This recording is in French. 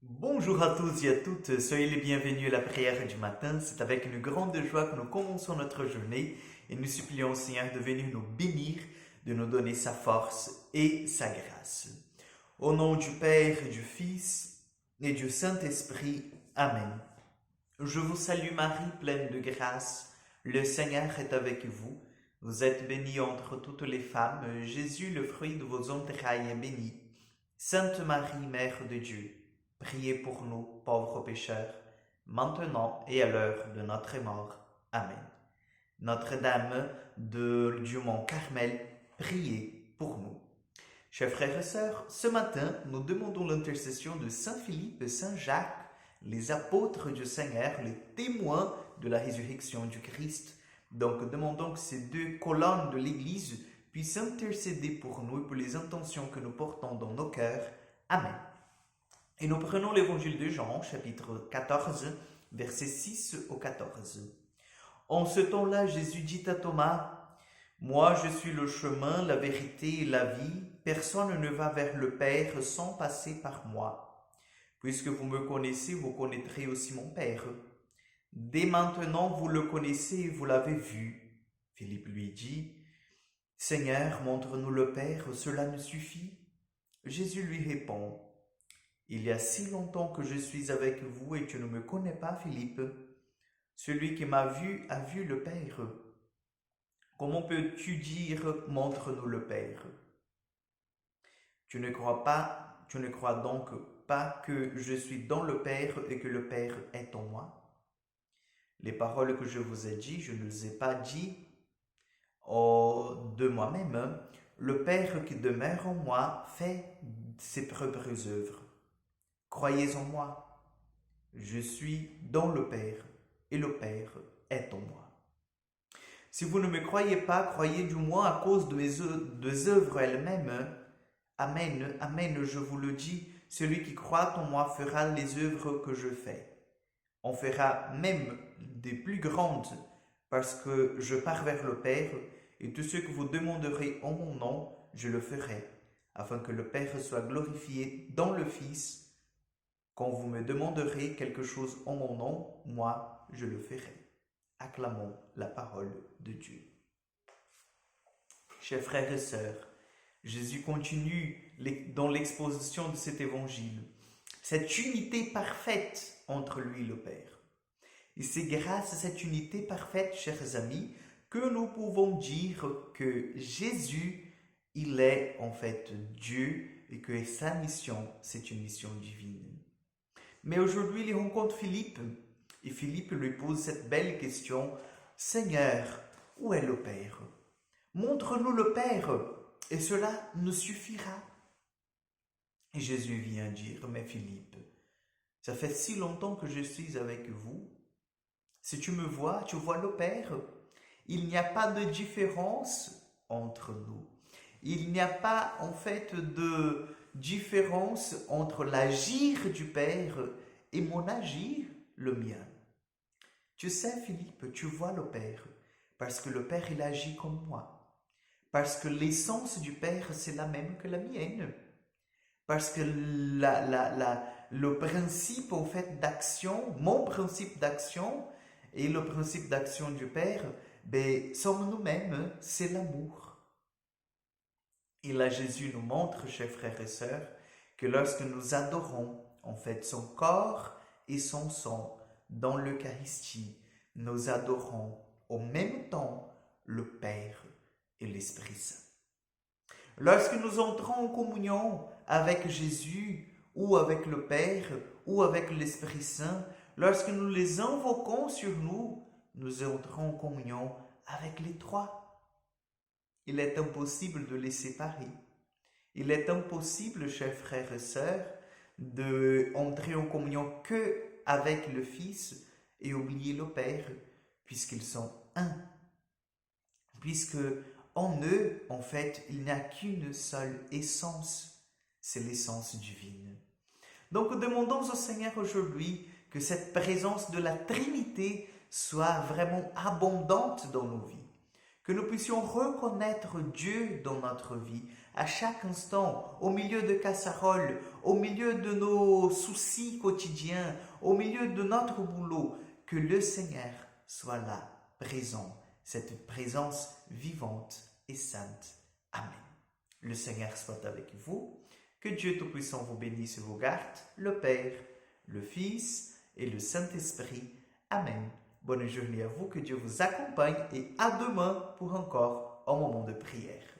Bonjour à tous et à toutes, soyez les bienvenus à la prière du matin. C'est avec une grande joie que nous commençons notre journée et nous supplions au Seigneur de venir nous bénir, de nous donner sa force et sa grâce. Au nom du Père, du Fils et du Saint-Esprit. Amen. Je vous salue Marie, pleine de grâce. Le Seigneur est avec vous. Vous êtes bénie entre toutes les femmes. Jésus, le fruit de vos entrailles, est béni. Sainte Marie, Mère de Dieu, priez pour nous, pauvres pécheurs, maintenant et à l'heure de notre mort. Amen. Notre-Dame du Mont Carmel, priez pour nous. Chers frères et sœurs, ce matin, nous demandons l'intercession de Saint Philippe et Saint Jacques, les apôtres du Seigneur, les témoins de la résurrection du Christ. Donc, demandons que ces deux colonnes de l'Église puissent intercéder pour nous et pour les intentions que nous portons dans nos cœurs. Amen. Et nous prenons l'évangile de Jean, chapitre 14, versets 6 au 14. En ce temps-là, Jésus dit à Thomas, « Moi, je suis le chemin, la vérité et la vie. Personne ne va vers le Père sans passer par moi. Puisque vous me connaissez, vous connaîtrez aussi mon Père. Dès maintenant, vous le connaissez et vous l'avez vu. » Philippe lui dit, « Seigneur, montre-nous le Père, cela nous suffit. » Jésus lui répond, « Il y a si longtemps que je suis avec vous et tu ne me connais pas, Philippe. Celui qui m'a vu a vu le Père. Comment peux-tu dire, montre-nous le Père? Tu ne crois donc pas que je suis dans le Père et que le Père est en moi? Les paroles que je vous ai dites, je ne les ai pas dites de moi-même. Le Père qui demeure en moi fait ses propres œuvres. Croyez en moi. Je suis dans le Père et le Père est en moi. Si vous ne me croyez pas, croyez du moins à cause de mes œuvres elles-mêmes. Amen, amen, je vous le dis, celui qui croit en moi fera les œuvres que je fais. On fera même des plus grandes, parce que je pars vers le Père, et tout ce que vous demanderez en mon nom, je le ferai, afin que le Père soit glorifié dans le Fils. Quand vous me demanderez quelque chose en mon nom, moi, je le ferai. Acclamons la parole de Dieu. Chers frères et sœurs, Jésus continue dans l'exposition de cet évangile, cette unité parfaite entre lui et le Père. Et c'est grâce à cette unité parfaite, chers amis, que nous pouvons dire que Jésus, il est en fait Dieu et que sa mission, c'est une mission divine. Mais aujourd'hui, il rencontre Philippe et Philippe lui pose cette belle question, « Seigneur, où est le Père? Montre-nous le Père et cela nous suffira. » Et Jésus vient dire, « Mais Philippe, ça fait si longtemps que je suis avec vous. Si tu me vois, tu vois le Père. Il n'y a pas de différence entre nous. Il n'y a pas en fait de différence entre l'agir du Père et mon agir, le mien. Tu sais, Philippe, tu vois le Père, parce que le Père, il agit comme moi. Parce que l'essence du Père, c'est la même que la mienne. Parce que le principe, en fait, d'action, mon principe d'action et le principe d'action du Père, sommes nous-mêmes, c'est l'amour. Et là, Jésus nous montre, chers frères et sœurs, que lorsque nous adorons, en fait, son corps et son sang dans l'Eucharistie, nous adorons au même temps le Père et l'Esprit Saint. Lorsque nous entrons en communion avec Jésus ou avec le Père ou avec l'Esprit Saint, lorsque nous les invoquons sur nous, nous entrons en communion avec les trois. Il est impossible de les séparer. Il est impossible, chers frères et sœurs, d'entrer en communion que avec le Fils et oublier le Père, puisqu'ils sont un. Puisque en eux, en fait, il n'y a qu'une seule essence, c'est l'essence divine. Donc, demandons au Seigneur aujourd'hui que cette présence de la Trinité soit vraiment abondante dans nos vies. Que nous puissions reconnaître Dieu dans notre vie, à chaque instant, au milieu de casseroles, au milieu de nos soucis quotidiens, au milieu de notre boulot, que le Seigneur soit là, présent, cette présence vivante et sainte. Amen. Le Seigneur soit avec vous, que Dieu Tout-Puissant vous bénisse et vous garde, le Père, le Fils et le Saint-Esprit. Amen. Bonne journée à vous, que Dieu vous accompagne et à demain pour encore un moment de prière.